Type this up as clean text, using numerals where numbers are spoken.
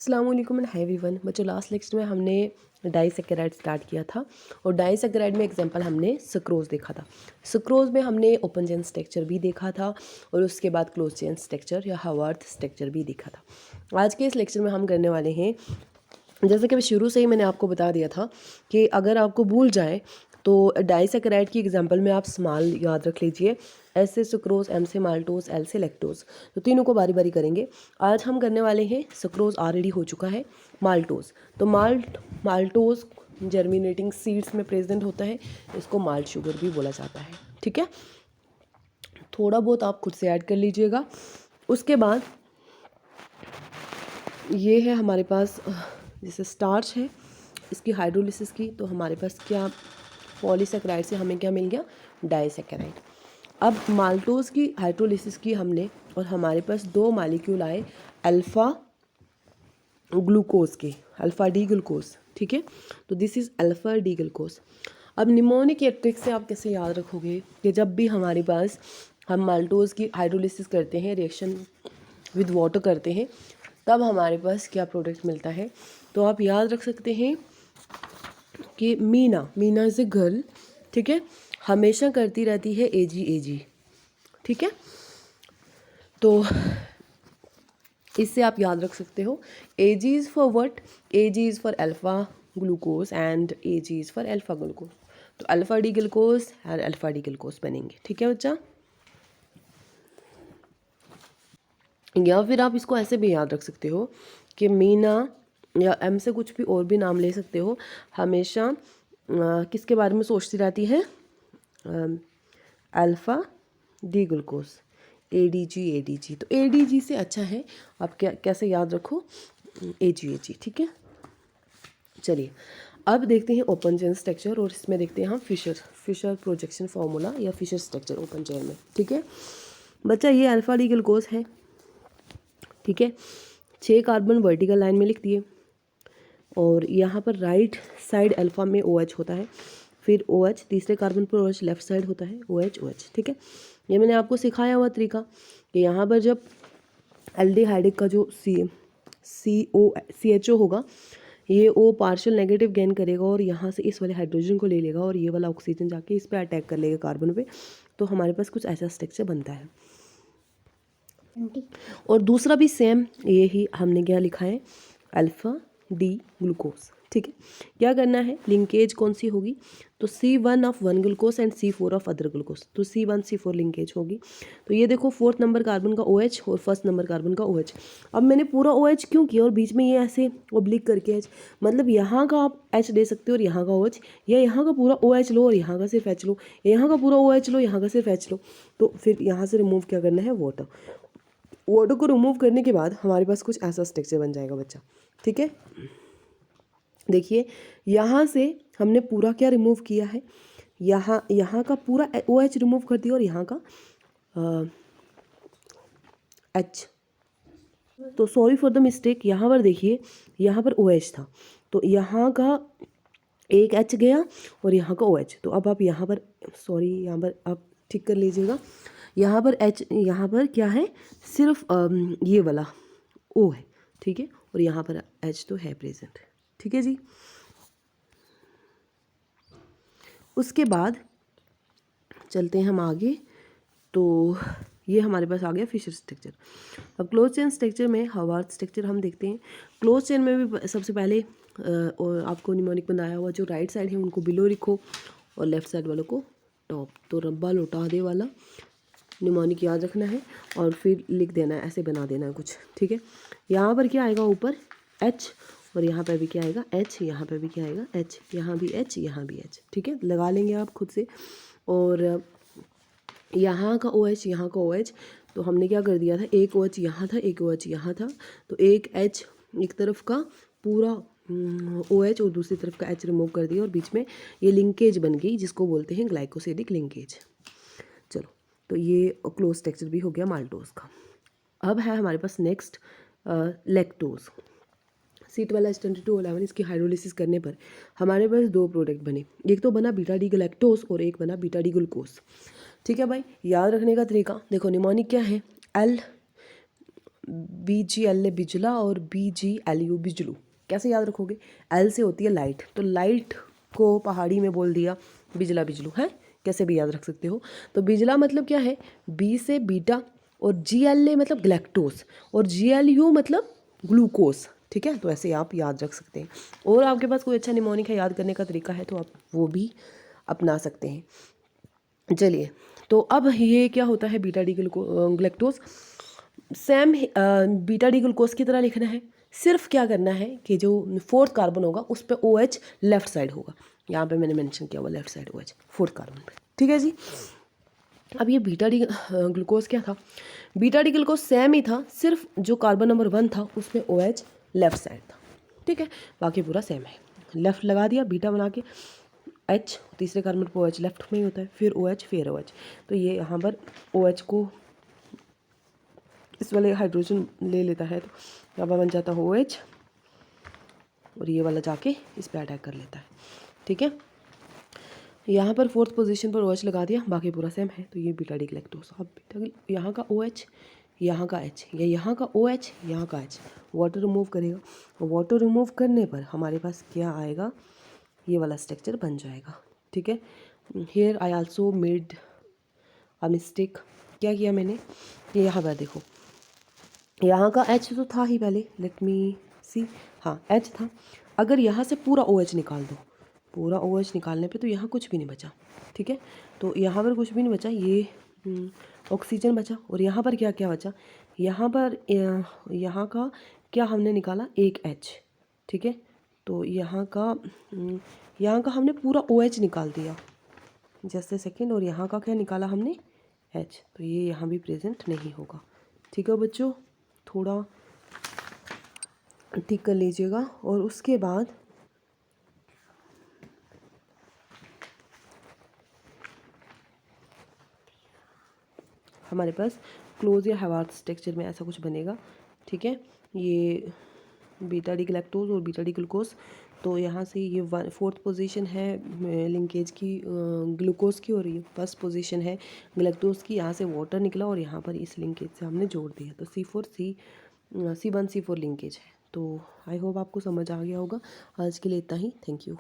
अस्सलाम वालेकुम and hi everyone. बच्चों, लास्ट लेक्चर में हमने डाइसैकेराइड स्टार्ट किया था और डाइसैकेराइड में एग्जांपल हमने सुक्रोज देखा था। सुक्रोज में हमने ओपन चेन स्ट्रक्चर भी देखा था और उसके बाद क्लोज चेन स्ट्रक्चर या हावर्थ स्ट्रक्चर भी देखा था। आज के इस लेक्चर में हम करने वाले हैं, जैसे कि शुरू से ही मैंने आपको बता दिया था कि अगर आपको भूल जाए तो डाइसैकेराइड की एग्जांपल में आप स्मॉल याद रख लीजिए। एस से सुक्रोज, एम से माल्टोज, एल से लैक्टोज, तो तीनों को बारी बारी करेंगे। आज हम करने वाले हैं सुक्रोज, ऑलरेडी हो चुका है माल्टोज। तो माल्टोज जर्मिनेटिंग सीड्स में प्रेजेंट होता है, इसको माल्ट शुगर भी बोला जाता है। ठीक है, थोड़ा बहुत आप खुद से ऐड कर लीजिएगा। उसके बाद ये है हमारे पास जैसे स्टार्च है, इसकी हाइड्रोलिसिस की, तो हमारे पास क्या पॉलीसेकेराइड से हमें क्या मिल गया, डाइसैकेराइड। अब माल्टोज की हाइड्रोलिसिस की हमने और हमारे पास दो मॉलिक्यूल आए अल्फ़ा ग्लूकोज के, अल्फ़ा डी ग्लूकोज। ठीक है, तो this is alpha D glucose. अब निमोनिक ट्रिक से आप कैसे याद रखोगे कि जब भी हमारे पास हम माल्टोज की हाइड्रोलिसिस करते हैं, रिएक्शन विद वाटर करते हैं, तब हमारे पास क्या प्रोडक्ट मिलता है। तो आप याद रख सकते हैं कि मीना इज़ ए गर्ल। ठीक है, हमेशा करती रहती है एजी एजी। ठीक है, तो इससे आप याद रख सकते हो AG is for what, AG is for alpha glucose and AG is for alpha glucose. तो अल्फ़ा डी ग्लूकोज और अल्फ़ा डी ग्लूकोज बनेंगे। ठीक है बच्चा, या फिर आप इसको ऐसे भी याद रख सकते हो कि मीना या एम से कुछ भी और भी नाम ले सकते हो, हमेशा किसके बारे में सोचती रहती है, अल्फ़ा डी ग्लूकोज, एडीजी। तो एडीजी से अच्छा है आप क्या कैसे याद रखो, एजी। ठीक है, चलिए अब देखते हैं ओपन चेन स्ट्रक्चर और इसमें देखते हैं हम फिशर प्रोजेक्शन फार्मूला या फिशर स्ट्रक्चर ओपन चेन में। ठीक है बच्चा, ये अल्फ़ा डी ग्लूकोज है। ठीक है, 6 कार्बन वर्टिकल लाइन में लिख दिए और यहाँ पर राइट साइड अल्फ़ा में OH होता है, फिर OH तीसरे कार्बन पर OH लेफ्ट साइड होता है, OH। ठीक है, ये मैंने आपको सिखाया हुआ तरीका कि यहाँ पर जब एल्डिहाइडिक का जो CHO होगा, ये O पार्शियल नेगेटिव गेन करेगा और यहाँ से इस वाले हाइड्रोजन को ले लेगा और ये वाला ऑक्सीजन जाके इस पर अटैक कर लेगा कार्बन पे, तो हमारे पास कुछ ऐसा स्ट्रक्चर बनता है। और दूसरा भी सेम ये ही हमने क्या लिखा है, अल्फ़ा डी ग्लूकोज। ठीक है, क्या करना है, लिंकेज कौन सी होगी, तो C1 of one glucose and C4 of other glucose, तो C1 C4 लिंकेज होगी। तो ये देखो 4th नंबर कार्बन का OH और 1st नंबर कार्बन का OH। अब मैंने पूरा OH क्यों किया और बीच में ये ऐसे ओब्लिक करके H, मतलब यहाँ का आप H दे सकते हो और यहाँ का OH, या यहाँ का पूरा OH लो और यहाँ का सिर्फ H लो, यहाँ का पूरा OH लो, यहाँ का सिर्फ H लो। तो फिर यहाँ से रिमूव क्या करना है, वाटर को रिमूव करने के बाद हमारे पास कुछ ऐसा स्ट्रक्चर बन जाएगा बच्चा। ठीक है, देखिए यहाँ से हमने पूरा क्या रिमूव किया है, यहाँ का पूरा OH रिमूव कर दिया और यहाँ का H। तो सॉरी फॉर द मिस्टेक, यहाँ पर देखिए यहाँ पर OH था, तो यहाँ का एक H गया और यहाँ का OH। तो अब आप यहाँ पर यहाँ पर आप ठीक कर लीजिएगा, यहाँ पर H, यहाँ पर क्या है, सिर्फ ये वाला O है। ठीक है, और यहाँ पर H तो है प्रेजेंट। ठीक है जी, उसके बाद चलते हैं हम आगे। तो ये हमारे पास आ गया फिशर स्ट्रक्चर। अब क्लोज चेन स्ट्रक्चर में हावर्थ स्ट्रक्चर हम देखते हैं। क्लोज चेन में भी सबसे पहले और आपको निमोनिक बनाया हुआ जो राइट साइड है उनको बिलो लिखो और लेफ्ट साइड वालों को टॉप। तो रब्बा लौटा दे वाला निमोनिक याद रखना है और फिर लिख देना है, ऐसे बना देना है कुछ। ठीक है, यहाँ पर क्या आएगा, ऊपर H और यहाँ पर भी क्या आएगा, H, यहाँ पर भी क्या आएगा, H, यहाँ भी H, यहाँ भी H। ठीक है, लगा लेंगे आप खुद से। और यहाँ का OH, यहाँ का OH, तो हमने क्या कर दिया था, एक OH यहाँ था, एक OH यहाँ था, तो एक H एक तरफ का पूरा OH और दूसरी तरफ का H रिमूव कर दिया और बीच में ये लिंकेज बन गई जिसको बोलते हैं ग्लाइकोसिडिक लिंकेज। चलो, तो ये क्लोज स्ट्रक्चर भी हो गया माल्टोज का। अब है हमारे पास नेक्स्ट लैक्टोज। C12H22O11 इसकी हाइड्रोलिसिस करने पर हमारे पास दो प्रोडक्ट बने, एक तो बना बीटा डी गलैक्टोज और एक बना बीटा डी ग्लूकोज। ठीक है भाई, याद रखने का तरीका देखो, निमोनिक क्या है, L BGLA बिजला और BGLU बिजलू। कैसे याद रखोगे? L से होती है लाइट, तो लाइट को पहाड़ी में बोल दिया बिजला बिजलू है, कैसे भी याद रख सकते हो। तो बिजला मतलब क्या है? B से बीटा, और GLA मतलब गैलेक्टोस, और GLU मतलब ग्लूकोज। ठीक है, तो ऐसे आप याद रख सकते हैं। और आपके पास कोई अच्छा निमोनिक है, याद करने का तरीका है, तो आप वो भी अपना सकते हैं। चलिए, तो अब ये क्या होता है beta D glucose, same beta D glucose की तरह लिखना है। सिर्फ क्या करना है कि जो 4th कार्बन होगा उस पर OH लेफ्ट साइड होगा। यहाँ पे मैंने मेंशन किया हुआ left side OH 4th carbon पे। ठीक है जी। अब ये बीटा डी ग्लूकोज क्या था? बीटा डी ग्लूकोज सेम ही था, सिर्फ जो कार्बन नंबर 1 था उसमें OH लेफ्ट साइड था। ठीक है, बाकी पूरा सेम है। लेफ्ट लगा दिया बीटा बना के, H तीसरे कार्बन पर OH लेफ्ट में ही होता है, फिर OH फिर OH। तो ये यहाँ पर OH को इस वाले हाइड्रोजन ले लेता है, तो यहाँ पर बन जाता है OH, और ये वाला जाके इस पर अटैक कर लेता है। ठीक है, यहाँ पर 4th पोजीशन पर OH लगा दिया, बाकी पूरा सेम है। तो ये बीटा डी ग्लैक्टोज। अब बीटा यहाँ का OH, यहाँ का H, या यहाँ का OH, यहाँ का H, वाटर रिमूव करेगा। वाटर रिमूव करने पर हमारे पास क्या आएगा? ये वाला स्ट्रक्चर बन जाएगा। ठीक है, here I also made a mistake. क्या किया मैंने? ये यहाँ पर देखो, यहाँ का H तो था ही पहले, लेट मी सी, हाँ H था। अगर यहाँ से पूरा OH निकाल दो, पूरा OH निकालने पे तो यहाँ कुछ भी नहीं बचा। ठीक है, तो यहाँ पर कुछ भी नहीं बचा, ये ऑक्सीजन बचा। और यहाँ पर क्या क्या बचा? यहाँ पर यहाँ का क्या हमने निकाला? एक H। ठीक है, तो यहाँ का हमने पूरा OH निकाल दिया, जैसे सेकेंड। और यहाँ का क्या निकाला हमने? H। तो ये यहाँ भी प्रेजेंट नहीं होगा। ठीक है बच्चों, थोड़ा ठीक कर लीजिएगा। और उसके बाद हमारे पास क्लोज या हैवार्थ स्ट्रक्चर में ऐसा कुछ बनेगा। ठीक है, ये बीटा डी ग्लैक्टोज और बीटा डी ग्लूकोज। तो यहाँ से ये 4th पोजीशन है लिंकेज की ग्लूकोज की, और ये 1st पोजीशन है ग्लैक्टोज की। यहाँ से वाटर निकला और यहाँ पर इस लिंकेज से हमने जोड़ दिया, तो C1 C4 लिंकेज है। तो आई होप आपको समझ आ गया होगा। आज के लिए इतना ही, थैंक यू।